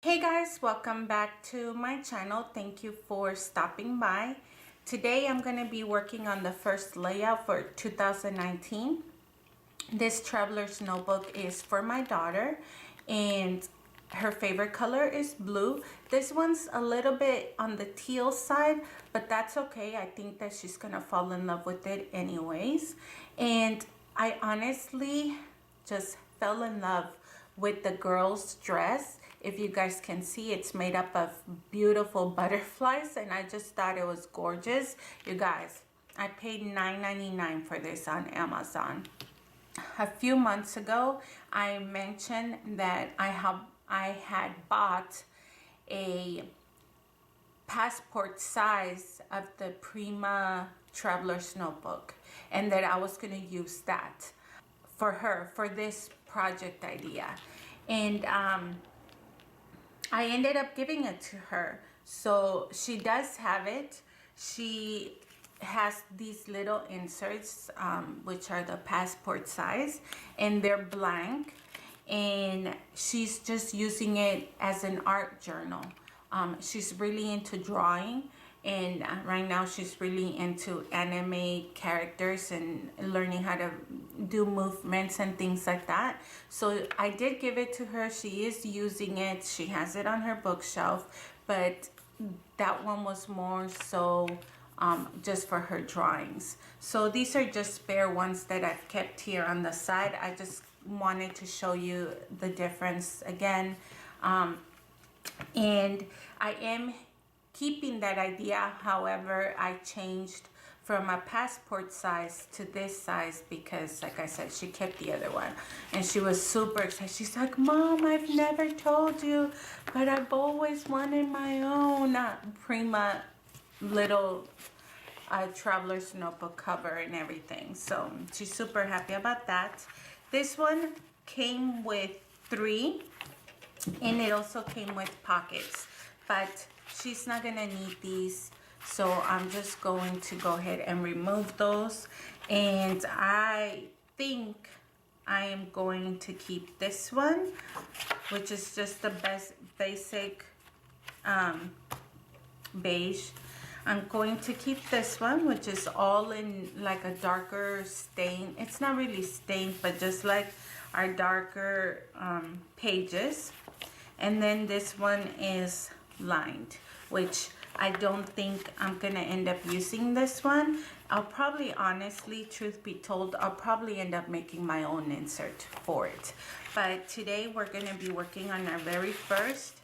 Hey guys, welcome back to my channel. Thank you for stopping by. Today I'm going to be working on the first layout for 2019. This traveler's notebook is for my daughter and her favorite color is blue. This one's a little bit on the teal side, but that's okay. I think that she's going to fall in love with it anyways. And I honestly just fell in love with the girl's dress. If you guys can see, it's made up of beautiful butterflies and I just thought it was gorgeous. You guys, I paid $9.99 for this on Amazon. A few months ago, I mentioned that I had bought a passport size of the Prima Traveler's Notebook and that I was going to use that for her for this project idea. And I ended up giving it to her. So she does have it. She has these little inserts, which are the passport size, and they're blank. And she's just using it as an art journal. She's really into drawing. And right now she's really into anime characters and learning how to do movements and things like that. So I did give it to her. She is using it. She has it on her bookshelf. But that one was more so just for her drawings. So these are just spare ones that I've kept here on the side. I just wanted to show you the difference again. And I am keeping that idea. However, I changed from a passport size to this size because, like I said, she kept the other one and she was super excited. She's like, Mom, I've never told you, but I've always wanted my own Prima little traveler's notebook cover and everything. So she's super happy about that. This one came with 3 and it also came with pockets, but she's not gonna need these, so I'm just going to go ahead and remove those. And I think I am going to keep this one, which is just the basic beige. I'm going to keep this one, which is all in like a darker stain. It's not really stained, but just like our darker pages. And then this one is lined, which I don't think I'm gonna end up using this one. I'll probably, honestly, truth be told, I'll probably end up making my own insert for it. But today we're gonna be working on our very first.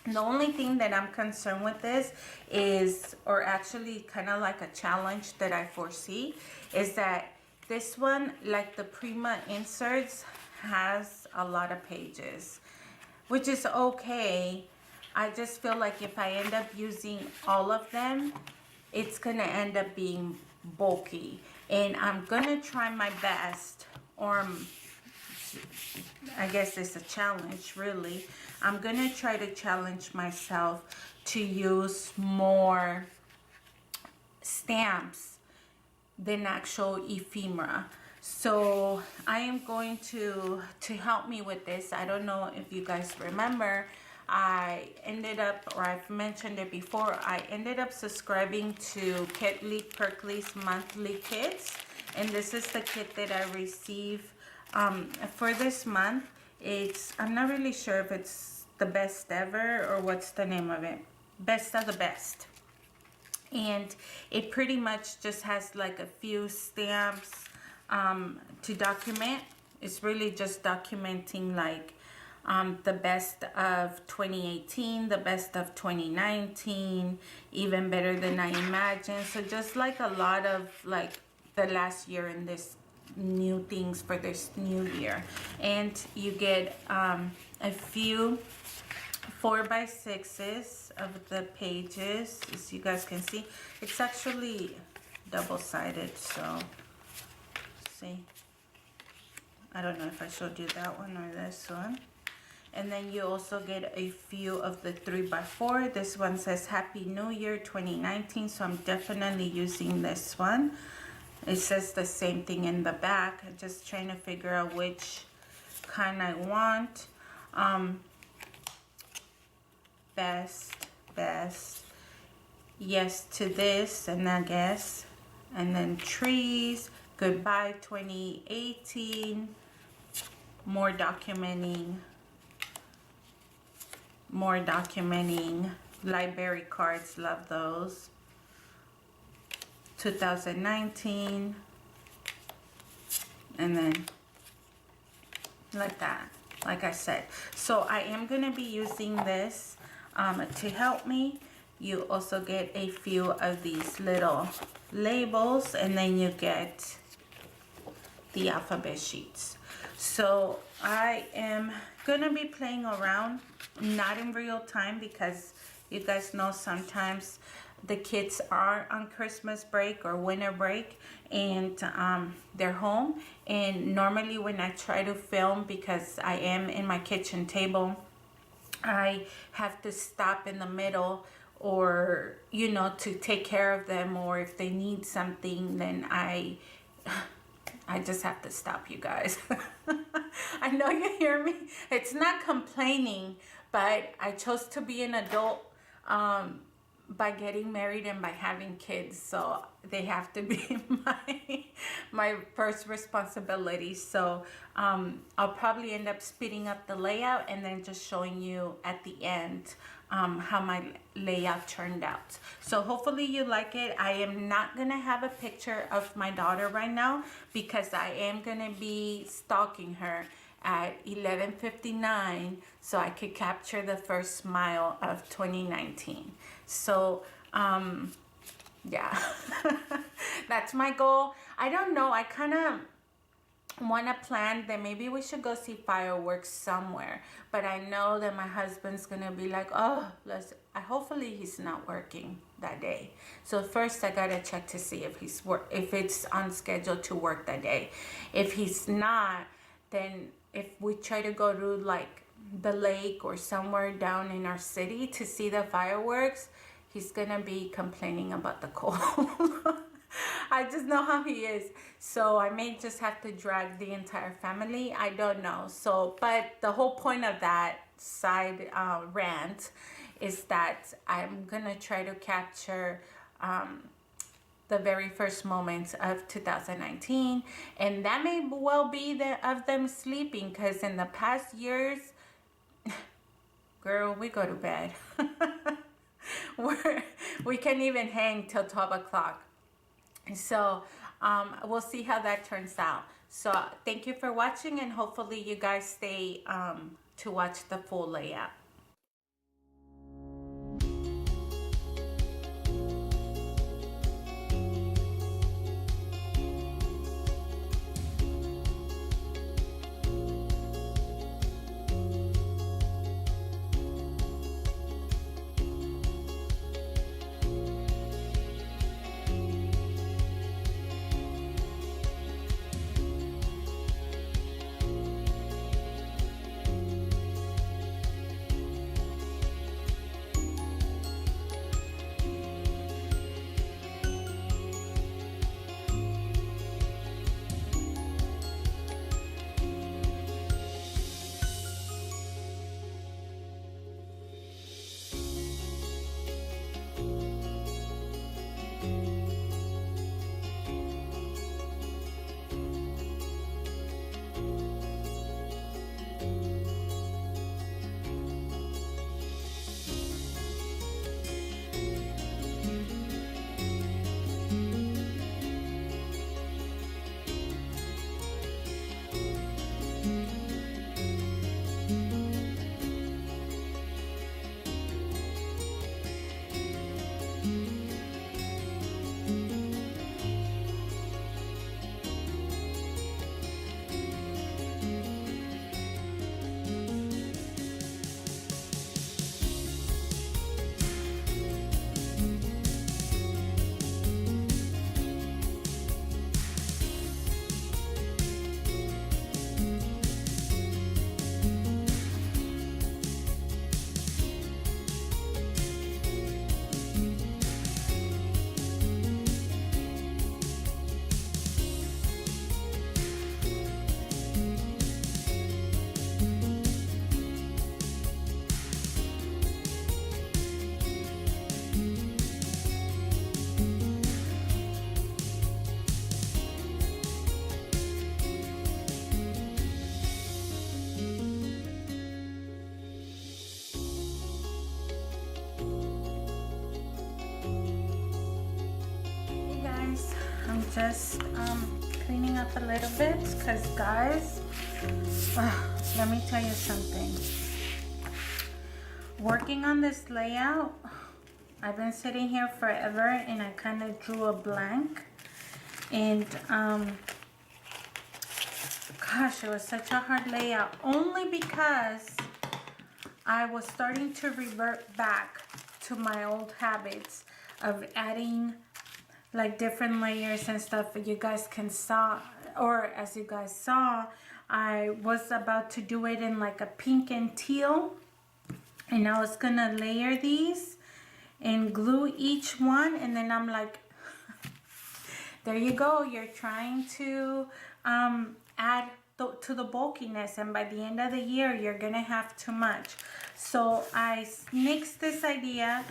The only thing that I'm concerned with this is, or actually kind of like a challenge that I foresee, is that this one, like the Prima inserts, has a lot of pages, which is okay. I just feel like if I end up using all of them, it's gonna end up being bulky. And I'm gonna try my best, or I guess it's a challenge really. I'm gonna try to challenge myself to use more stamps than actual ephemera. So I am going to help me with this. I don't know if you guys remember, I ended up, or I've mentioned it before, I ended up subscribing to Ketley Perkley's monthly kits, and this is the kit that I receive for this month. It's, I'm not really sure if it's the best ever or what's the name of it, best of the best. And it pretty much just has like a few stamps to document. It's really just documenting like the best of 2018, the best of 2019, even better than I imagined. So just like a lot of like the last year in this new things for this new year. And you get a few 4x6s of the pages, as you guys can see. It's actually double-sided, so see, I don't know if I showed you that one or this one. And then you also get a few of the 3x4. This one says Happy New Year 2019, so I'm definitely using this one. It says the same thing in the back. I'm just trying to figure out which kind I want. best, best, yes to this, and I guess, and then trees, goodbye 2018, more documenting, library cards, love those, 2019, and then like that, like I said. So I am going to be using this to help me. You also get a few of these little labels, and then you get the alphabet sheets. So I am going to be playing around, not in real time, because you guys know sometimes the kids are on Christmas break or winter break, and they're home. And normally when I try to film, because I am in my kitchen table, I have to stop in the middle, or you know, to take care of them, or if they need something, then I just have to stop, you guys. I know you hear me. It's not complaining, but I chose to be an adult by getting married and by having kids, so they have to be my first responsibility. So I'll probably end up speeding up the layout and then just showing you at the end how my layout turned out. So hopefully you like it. I am not gonna have a picture of my daughter right now, because I am gonna be stalking her at 11:59, so I could capture the first smile of 2019. So yeah, that's my goal. I don't know, I kind of want to plan that maybe we should go see fireworks somewhere, but I know that my husband's gonna be like, oh, hopefully he's not working that day. So first I gotta check to see if if it's on schedule to work that day. If he's not, then if we try to go to like the lake or somewhere down in our city to see the fireworks, he's gonna be complaining about the cold. I just know how he is. So I may just have to drag the entire family. I don't know. So, but the whole point of that side rant is that I'm gonna try to capture the very first moments of 2019, and that may well be of them sleeping, because in the past years, girl, we go to bed. We can't even hang till 12 o'clock. So we'll see how that turns out. So thank you for watching, and hopefully you guys stay to watch the full layout. just cleaning up a little bit because guys, let me tell you something. Working on this layout, I've been sitting here forever and I kind of drew a blank, and gosh, it was such a hard layout only because I was starting to revert back to my old habits of adding like different layers and stuff. You guys can saw, or as you guys saw, I was about to do it in like a pink and teal, and I was gonna layer these and glue each one, and then I'm like, there you go, you're trying to add to the bulkiness, and by the end of the year you're gonna have too much. So I nixed this idea.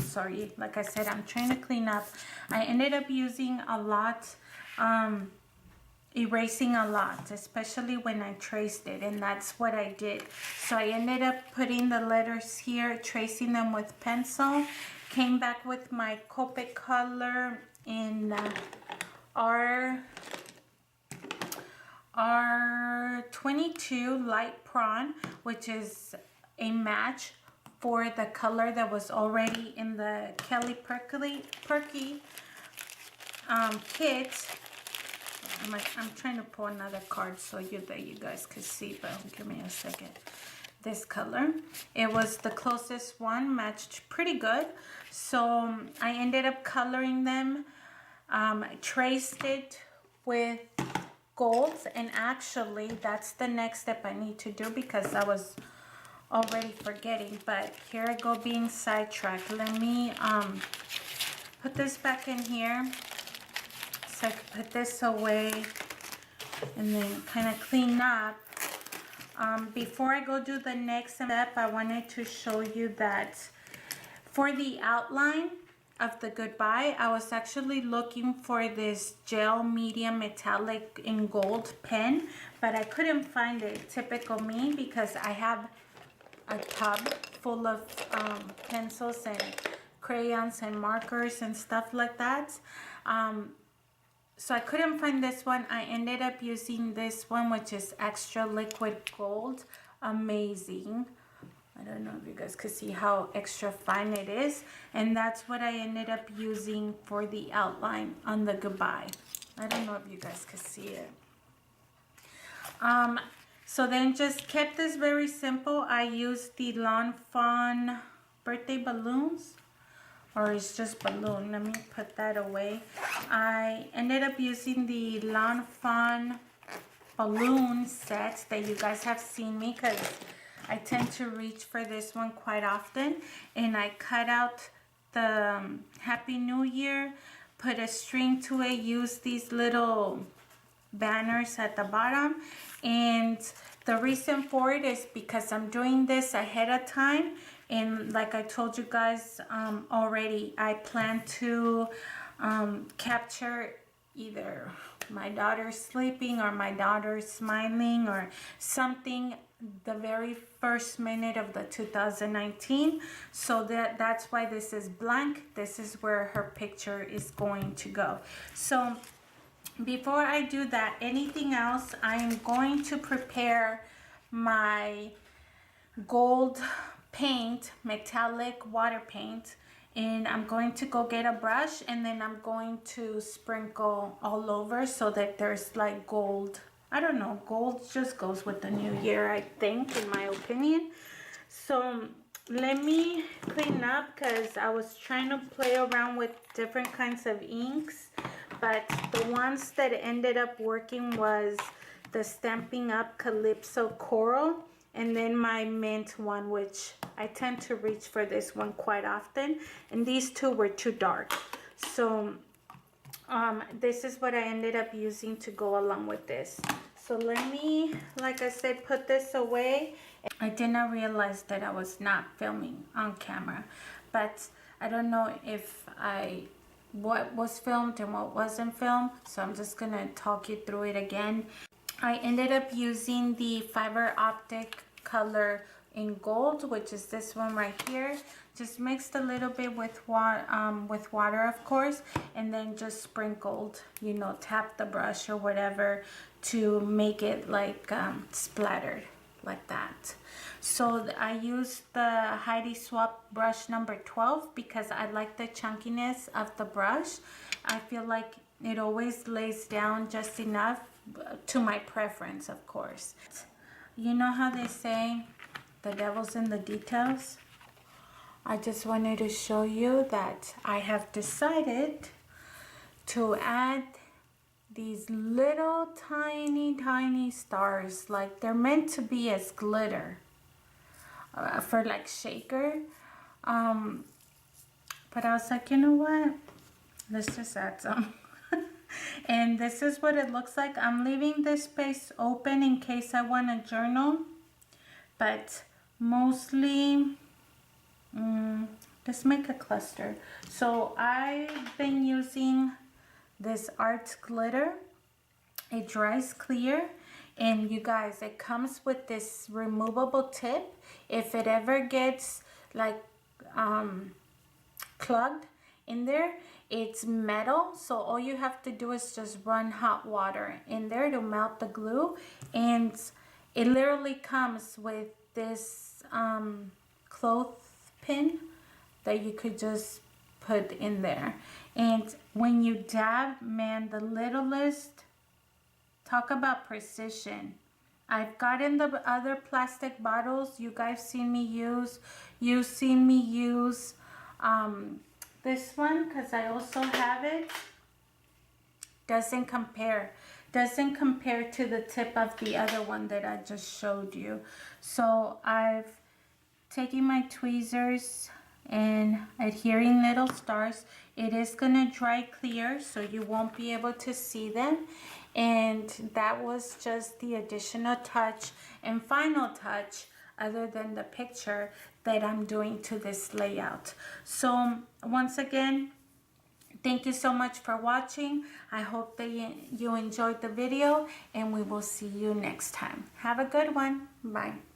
Sorry, like I said, I'm trying to clean up. I ended up using a lot, erasing a lot, especially when I traced it, and that's what I did. So I ended up putting the letters here, tracing them with pencil, came back with my Copic color in R22 light prawn, which is a match for the color that was already in the Kelly Perky kit. I'm trying to pull another card so you guys could see, but give me a second. This color, it was the closest one, matched pretty good. So I ended up coloring them, traced it with golds, and actually that's the next step I need to do because I was already forgetting, but here I go being sidetracked. Let me put this back in here so I can put this away and then kind of clean up. Before I go do the next step, I wanted to show you that for the outline of the goodbye, I was actually looking for this gel medium metallic in gold pen, but I couldn't find it. Typical me, because I have a tub full of pencils and crayons and markers and stuff like that. So I couldn't find this one. I ended up using this one, which is extra liquid gold. Amazing. I don't know if you guys could see how extra fine it is, and that's what I ended up using for the outline on the goodbye. I don't know if you guys could see it. So then just kept this very simple. I used the Lawn Fawn birthday balloons, or it's just balloon. Let me put that away. I ended up using the Lawn Fawn balloon set that you guys have seen me, because I tend to reach for this one quite often. And I cut out the Happy New Year, put a string to it, use these little banners at the bottom. And the reason for it is because I'm doing this ahead of time, and like I told you guys already, I plan to capture either my daughter sleeping or my daughter smiling or something the very first minute of the 2019. So that's why this is blank. This is where her picture is going to go. So before I do that, anything else, I'm going to prepare my gold paint, metallic water paint, and I'm going to go get a brush, and then I'm going to sprinkle all over so that there's like gold. I don't know, gold just goes with the new year, I think, in my opinion. So let me clean up, because I was trying to play around with different kinds of inks, but the ones that ended up working was the Stampin' Up! Calypso Coral, and then my mint one, which I tend to reach for this one quite often, and these two were too dark. So this is what I ended up using to go along with this. So let me, like I said, put this away. I did not realize that I was not filming on camera, but I don't know if what was filmed and what wasn't filmed, so I'm just gonna talk you through it again. I ended up using the fiber optic color in gold, which is this one right here. Just mixed a little bit with water, of course, and then just sprinkled, you know, tap the brush or whatever to make it like splattered like that. So I used the Heidi Swap brush number 12 because I like the chunkiness of the brush. I feel like it always lays down just enough to my preference, of course. You know how they say the devil's in the details? I just wanted to show you that I have decided to add these little tiny stars, like they're meant to be as glitter for like shaker. But I was like, you know what? Let's just add some. And this is what it looks like. I'm leaving this space open in case I want to journal, but mostly let's make a cluster. So I've been using this art glitter. It dries clear, and you guys, it comes with this removable tip. If it ever gets like clogged in there, it's metal, so all you have to do is just run hot water in there to melt the glue, and it literally comes with this clothespin that you could just put in there. And when you dab, man, the littlest, talk about precision. I've gotten the other plastic bottles you guys seen me use. You've seen me use this one because I also have it. Doesn't compare to the tip of the other one that I just showed you. So I've taken my tweezers and adhering little stars. It is gonna dry clear, so you won't be able to see them. And that was just the additional touch and final touch, other than the picture, that I'm doing to this layout. So once again, thank you so much for watching. I hope that you enjoyed the video, and we will see you next time. Have a good one. Bye.